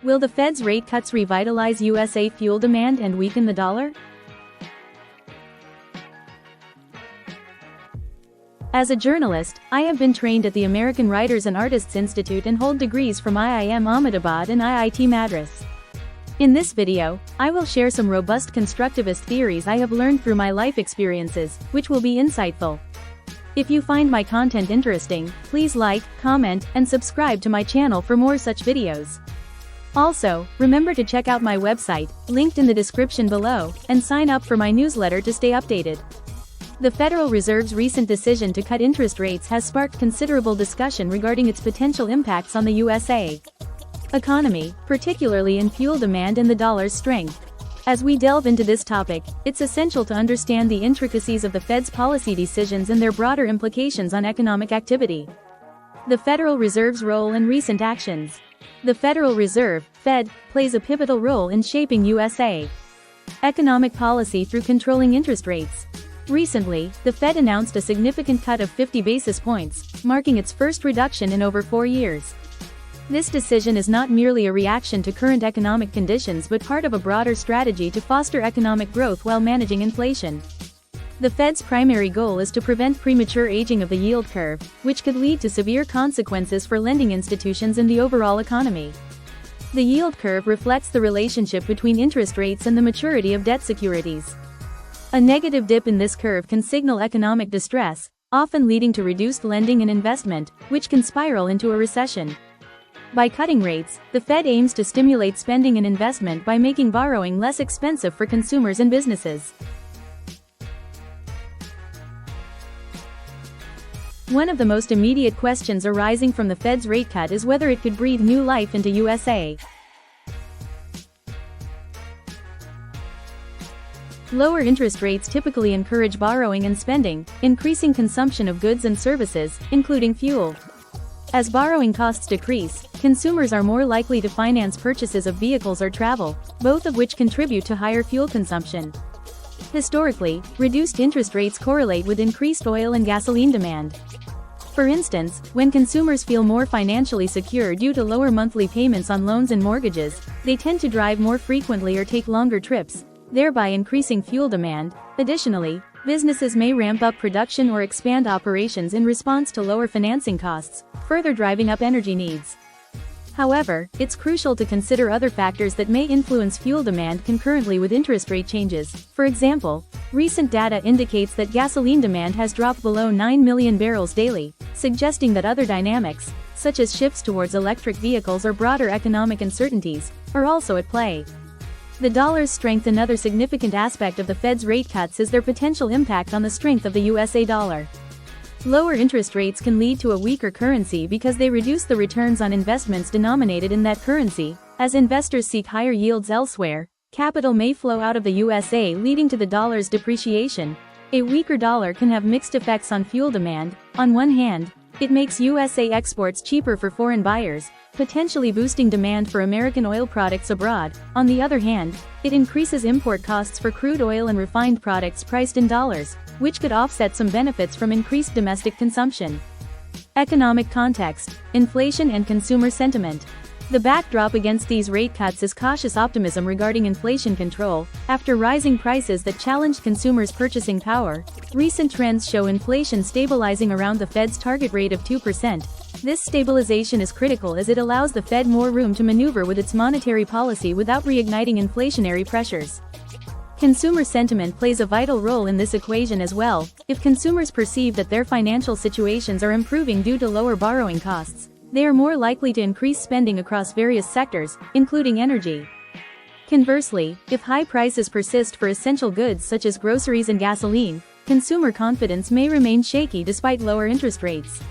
Will the Fed's rate cuts revitalize USA fuel demand and weaken the dollar? As a journalist, I have been trained at the American Writers and Artists Institute and hold degrees from IIM Ahmedabad and IIT Madras. In this video, I will share some robust constructivist theories I have learned through my life experiences, which will be insightful. If you find my content interesting, please like, comment, and subscribe to my channel for more such videos. Also, remember to check out my website, linked in the description below, and sign up for my newsletter to stay updated. The Federal Reserve's recent decision to cut interest rates has sparked considerable discussion regarding its potential impacts on the USA economy, particularly in fuel demand and the dollar's strength. As we delve into this topic, it's essential to understand the intricacies of the Fed's policy decisions and their broader implications on economic activity. The Federal Reserve's role and recent actions. The Federal Reserve, Fed, plays a pivotal role in shaping USA economic policy through controlling interest rates. Recently, the Fed announced a significant cut of 50 basis points, marking its first reduction in over 4 years. This decision is not merely a reaction to current economic conditions but part of a broader strategy to foster economic growth while managing inflation. The Fed's primary goal is to prevent premature aging of the yield curve, which could lead to severe consequences for lending institutions and the overall economy. The yield curve reflects the relationship between interest rates and the maturity of debt securities. A negative dip in this curve can signal economic distress, often leading to reduced lending and investment, which can spiral into a recession. By cutting rates, the Fed aims to stimulate spending and investment by making borrowing less expensive for consumers and businesses. One of the most immediate questions arising from the Fed's rate cut is whether it could breathe new life into USA. Lower interest rates typically encourage borrowing and spending, increasing consumption of goods and services, including fuel. As borrowing costs decrease, consumers are more likely to finance purchases of vehicles or travel, both of which contribute to higher fuel consumption. Historically, reduced interest rates correlate with increased oil and gasoline demand. For instance, when consumers feel more financially secure due to lower monthly payments on loans and mortgages, they tend to drive more frequently or take longer trips, thereby increasing fuel demand. Additionally, businesses may ramp up production or expand operations in response to lower financing costs, further driving up energy needs. However, it's crucial to consider other factors that may influence fuel demand concurrently with interest rate changes. For example, recent data indicates that gasoline demand has dropped below 9 million barrels daily, suggesting that other dynamics, such as shifts towards electric vehicles or broader economic uncertainties, are also at play. The dollar's strength. Another significant aspect of the Fed's rate cuts is their potential impact on the strength of the USA dollar. Lower interest rates can lead to a weaker currency because they reduce the returns on investments denominated in that currency. As investors seek higher yields elsewhere, capital may flow out of the USA, leading to the dollar's depreciation. A weaker dollar can have mixed effects on fuel demand. On one hand, it makes USA exports cheaper for foreign buyers, potentially boosting demand for American oil products abroad. On the other hand, it increases import costs for crude oil and refined products priced in dollars, which could offset some benefits from increased domestic consumption. Economic context, inflation and consumer sentiment. The backdrop against these rate cuts is cautious optimism regarding inflation control. After rising prices that challenged consumers' purchasing power, recent trends show inflation stabilizing around the Fed's target rate of 2%. This stabilization is critical as it allows the Fed more room to maneuver with its monetary policy without reigniting inflationary pressures. Consumer sentiment plays a vital role in this equation as well. If consumers perceive that their financial situations are improving due to lower borrowing costs, they are more likely to increase spending across various sectors, including energy. Conversely, if high prices persist for essential goods such as groceries and gasoline, consumer confidence may remain shaky despite lower interest rates.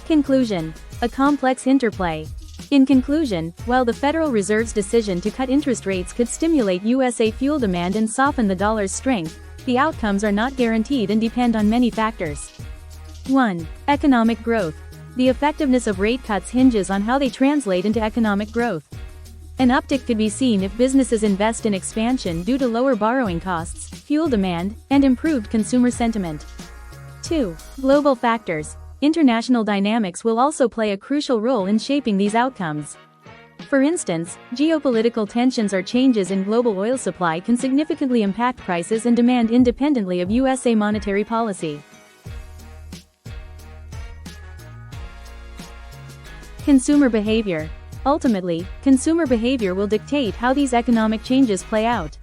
Conclusion: a complex interplay. In conclusion, while the Federal Reserve's decision to cut interest rates could stimulate USA fuel demand and soften the dollar's strength, the outcomes are not guaranteed and depend on many factors. 1. Economic growth. The effectiveness of rate cuts hinges on how they translate into economic growth. An uptick could be seen if businesses invest in expansion due to lower borrowing costs, fuel demand, and improved consumer sentiment. 2. Global factors. International dynamics will also play a crucial role in shaping these outcomes. For instance, geopolitical tensions or changes in global oil supply can significantly impact prices and demand independently of USA monetary policy. Consumer behavior. Ultimately, consumer behavior will dictate how these economic changes play out.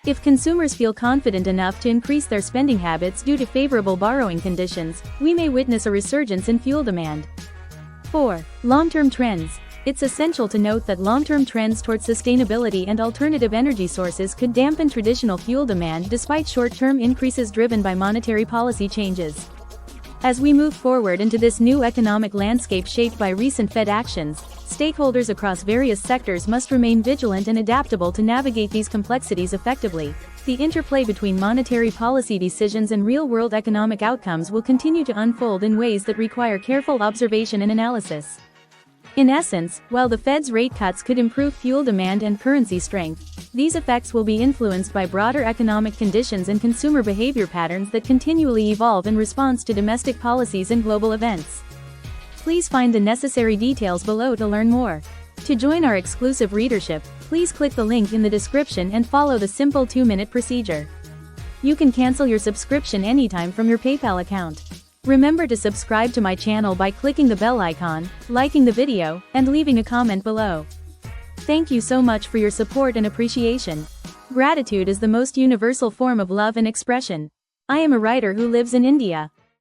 If consumers feel confident enough to increase their spending habits due to favorable borrowing conditions, we may witness a resurgence in fuel demand. 4. Long-term trends. It's essential to note that long-term trends towards sustainability and alternative energy sources could dampen traditional fuel demand despite short-term increases driven by monetary policy changes. As we move forward into this new economic landscape shaped by recent Fed actions, stakeholders across various sectors must remain vigilant and adaptable to navigate these complexities effectively. The interplay between monetary policy decisions and real-world economic outcomes will continue to unfold in ways that require careful observation and analysis. In essence, while the Fed's rate cuts could improve fuel demand and currency strength, these effects will be influenced by broader economic conditions and consumer behavior patterns that continually evolve in response to domestic policies and global events. Please find the necessary details below to learn more. To join our exclusive readership, please click the link in the description and follow the simple 2-minute procedure. You can cancel your subscription anytime from your PayPal account. Remember to subscribe to my channel by clicking the bell icon, liking the video, and leaving a comment below. Thank you so much for your support and appreciation. Gratitude is the most universal form of love and expression. I am a writer who lives in India.